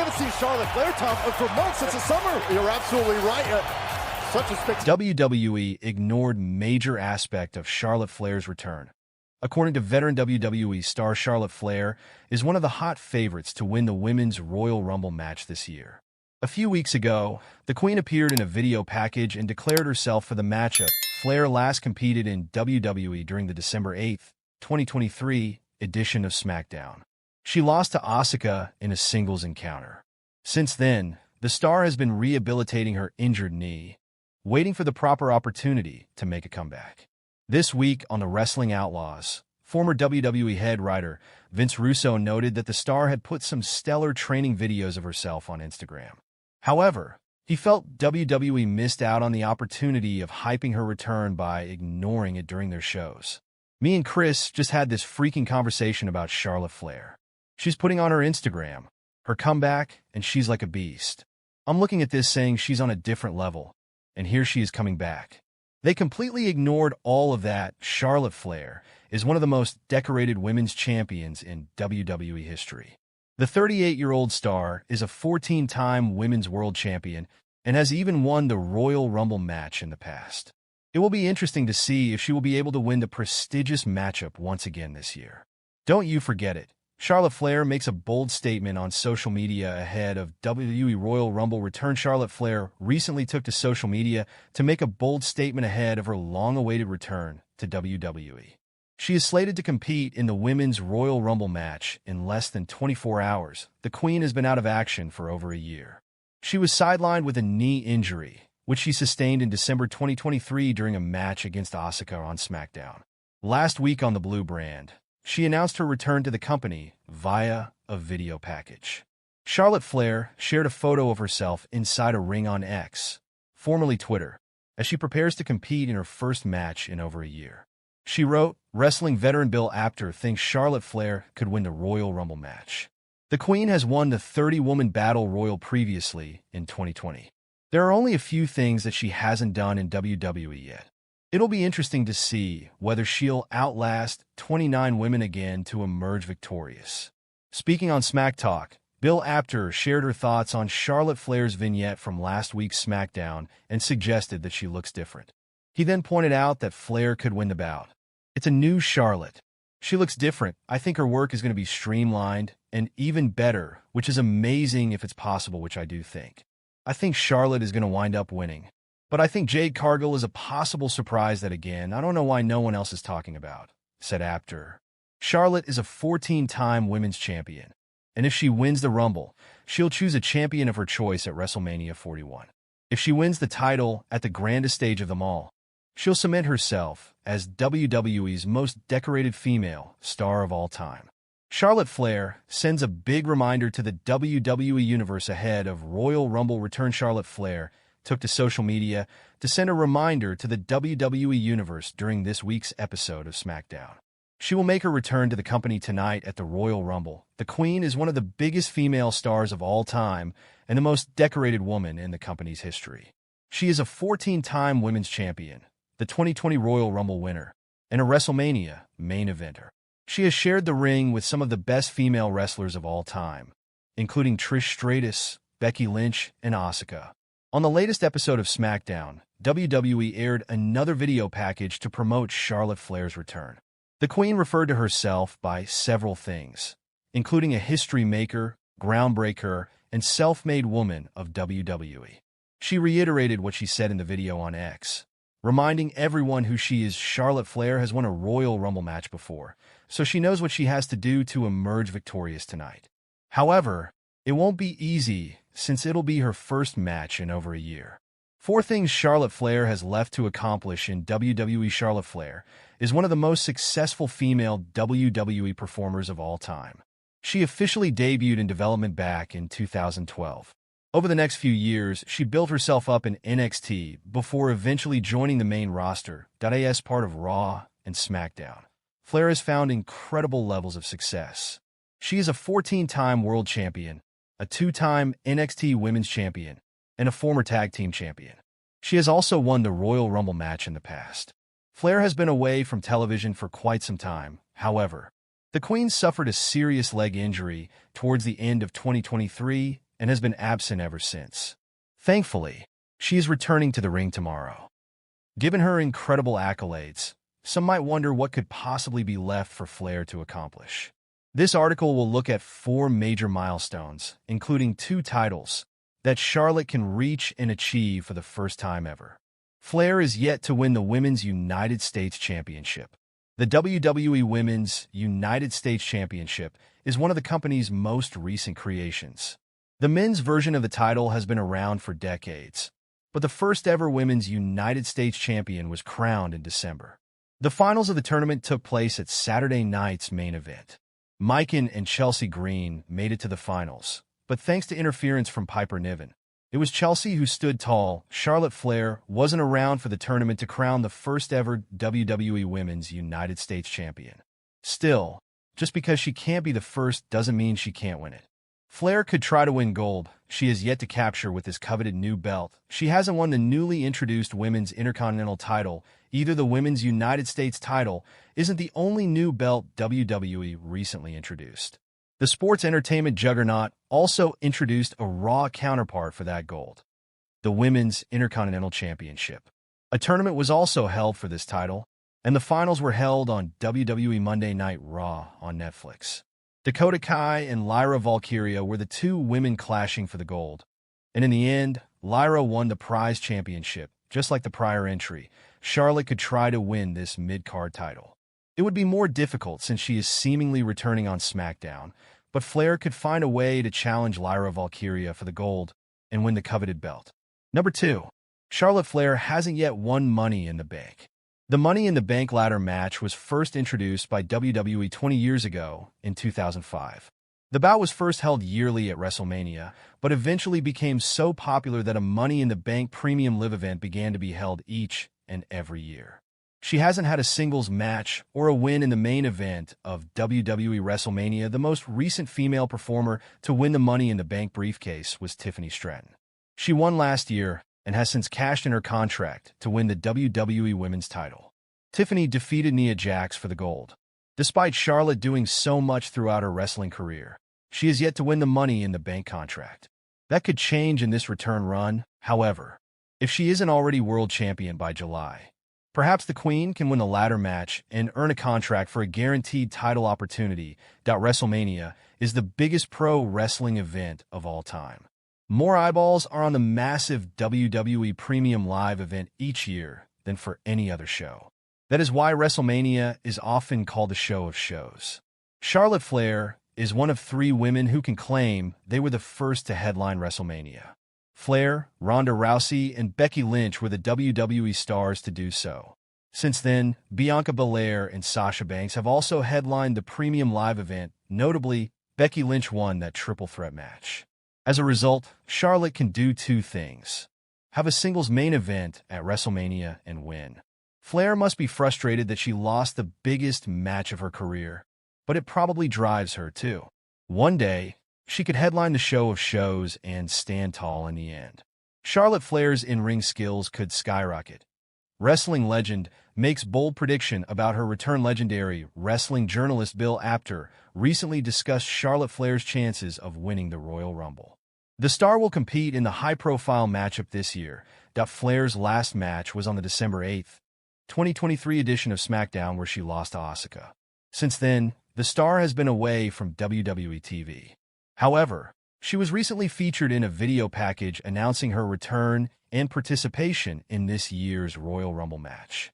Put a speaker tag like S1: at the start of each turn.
S1: haven't seen Charlotte Flair, Tom, for months since the summer. You're absolutely right. Such a spectacular.
S2: WWE ignored major aspect of Charlotte Flair's return. According to veteran WWE star Charlotte Flair is one of the hot favorites to win the Women's Royal Rumble match this year. A few weeks ago, the Queen appeared in a video package and declared herself for the matchup. Flair last competed in WWE during the December 8, 2023 edition of SmackDown. She lost to Asuka in a singles encounter. Since then, the star has been rehabilitating her injured knee, waiting for the proper opportunity to make a comeback. This week on the Wrestling Outlaws, former WWE head writer Vince Russo noted that the star had put some stellar training videos of herself on Instagram. However, he felt WWE missed out on the opportunity of hyping her return by ignoring it during their shows. Me and Chris just had this freaking conversation about Charlotte Flair. She's putting on her Instagram, her comeback, and she's like a beast. I'm looking at this saying she's on a different level, and here she is coming back. They completely ignored all of that. Charlotte Flair is one of the most decorated women's champions in WWE history. The 38-year-old star is a 14-time Women's World Champion and has even won the Royal Rumble match in the past. It will be interesting to see if she will be able to win the prestigious matchup once again this year. Don't you forget it. Charlotte Flair makes a bold statement on social media ahead of WWE Royal Rumble return. Charlotte Flair recently took to social media to make a bold statement ahead of her long-awaited return to WWE. She is slated to compete in the Women's Royal Rumble match in less than 24 hours. The Queen has been out of action for over a year. She was sidelined with a knee injury, which she sustained in December 2023 during a match against Asuka on SmackDown. Last week on the Blue brand, she announced her return to the company via a video package. Charlotte Flair shared a photo of herself inside a ring on X, formerly Twitter, as she prepares to compete in her first match in over a year. She wrote, "Wrestling veteran Bill Apter thinks Charlotte Flair could win the Royal Rumble match." The Queen has won the 30-woman Battle Royal previously in 2020. There are only a few things that she hasn't done in WWE yet. It'll be interesting to see whether she'll outlast 29 women again to emerge victorious. Speaking on Smack Talk, Bill Apter shared her thoughts on Charlotte Flair's vignette from last week's SmackDown and suggested that she looks different. He then pointed out that Flair could win the bout. "It's a new Charlotte. She looks different. I think her work is going to be streamlined and even better, which is amazing if it's possible, which I do think. I think Charlotte is going to wind up winning. But I think Jade Cargill is a possible surprise that again, I don't know why no one else is talking about," said Apter. Charlotte is a 14-time women's champion, and if she wins the Rumble, she'll choose a champion of her choice at WrestleMania 41. If she wins the title at the grandest stage of them all, she'll cement herself as WWE's most decorated female star of all time. Charlotte Flair sends a big reminder to the WWE Universe ahead of Royal Rumble return. Charlotte Flair took to social media to send a reminder to the WWE Universe during this week's episode of SmackDown. She will make her return to the company tonight at the Royal Rumble. The Queen is one of the biggest female stars of all time and the most decorated woman in the company's history. She is a 14-time women's champion, the 2020 Royal Rumble winner, and a WrestleMania main eventer. She has shared the ring with some of the best female wrestlers of all time, including Trish Stratus, Becky Lynch, and Asuka. On the latest episode of SmackDown, WWE aired another video package to promote Charlotte Flair's return. The Queen referred to herself by several things, including a history maker, groundbreaker, and self-made woman of WWE. She reiterated what she said in the video on X, reminding everyone who she is. Charlotte Flair has won a Royal Rumble match before, so she knows what she has to do to emerge victorious tonight. However, it won't be easy since it'll be her first match in over a year. 4 things Charlotte Flair has left to accomplish in WWE. Charlotte Flair is one of the most successful female WWE performers of all time. She officially debuted in development back in 2012. Over the next few years, she built herself up in NXT before eventually joining the main roster.As part of RAW and SmackDown. Flair has found incredible levels of success. She is a 14-time world champion, a 2-time NXT women's champion, and a former tag team champion. She has also won the Royal Rumble match in the past. Flair has been away from television for quite some time, however. The Queen suffered a serious leg injury towards the end of 2023 and has been absent ever since. Thankfully, she is returning to the ring tomorrow. Given her incredible accolades, some might wonder what could possibly be left for Flair to accomplish. This article will look at 4 major milestones, including 2 titles, that Charlotte can reach and achieve for the first time ever. Flair is yet to win the Women's United States Championship. The WWE Women's United States Championship is one of the company's most recent creations. The men's version of the title has been around for decades, but the first ever Women's United States Champion was crowned in December. The finals of the tournament took place at Saturday night's main event. Myken and Chelsea Green made it to the finals, but thanks to interference from Piper Niven, it was Chelsea who stood tall. Charlotte Flair wasn't around for the tournament to crown the first ever WWE Women's United States Champion. Still, just because she can't be the first doesn't mean she can't win it. Flair could try to win gold she has yet to capture with this coveted new belt. She hasn't won the newly introduced Women's Intercontinental title. Either the Women's United States title isn't the only new belt WWE recently introduced. The sports entertainment juggernaut also introduced a Raw counterpart for that gold, the Women's Intercontinental Championship. A tournament was also held for this title, and the finals were held on WWE Monday Night Raw on Netflix. Dakota Kai and Lyra Valkyria were the 2 women clashing for the gold, and in the end, Lyra won the prize championship. Just like the prior entry, Charlotte could try to win this mid-card title. It would be more difficult since she is seemingly returning on SmackDown, but Flair could find a way to challenge Lyra Valkyria for the gold and win the coveted belt. Number 2. Charlotte Flair hasn't yet won Money in the Bank. The Money in the Bank ladder match was first introduced by WWE 20 years ago in 2005. The bout was first held yearly at WrestleMania, but eventually became so popular that a Money in the Bank premium live event began to be held each and every year. She hasn't had a singles match or a win in the main event of WWE WrestleMania. The most recent female performer to win the Money in the Bank briefcase was Tiffany Stratton. She won last year and has since cashed in her contract to win the WWE Women's title. Tiffany defeated Nia Jax for the gold. Despite Charlotte doing so much throughout her wrestling career, she is yet to win the Money in the Bank contract. That could change in this return run, however, if she isn't already world champion by July. Perhaps the Queen can win the ladder match and earn a contract for a guaranteed title opportunity. WrestleMania is the biggest pro wrestling event of all time. More eyeballs are on the massive WWE Premium Live event each year than for any other show. That is why WrestleMania is often called the show of shows. Charlotte Flair is one of 3 women who can claim they were the first to headline WrestleMania. Flair, Ronda Rousey, and Becky Lynch were the WWE stars to do so. Since then, Bianca Belair and Sasha Banks have also headlined the Premium Live event. Notably, Becky Lynch won that triple threat match. As a result, Charlotte can do 2 things: have a singles main event at WrestleMania and win. Flair must be frustrated that she lost the biggest match of her career, but it probably drives her too. One day, she could headline the show of shows and stand tall in the end. Charlotte Flair's in-ring skills could skyrocket. Wrestling legend makes bold prediction about her return. Legendary wrestling journalist Bill Apter recently discussed Charlotte Flair's chances of winning the Royal Rumble. The star will compete in the high-profile matchup this year. Flair's last match was on the December 8, 2023 edition of SmackDown, where she lost to Asuka. Since then, the star has been away from WWE TV. However, she was recently featured in a video package announcing her return and participation in this year's Royal Rumble match.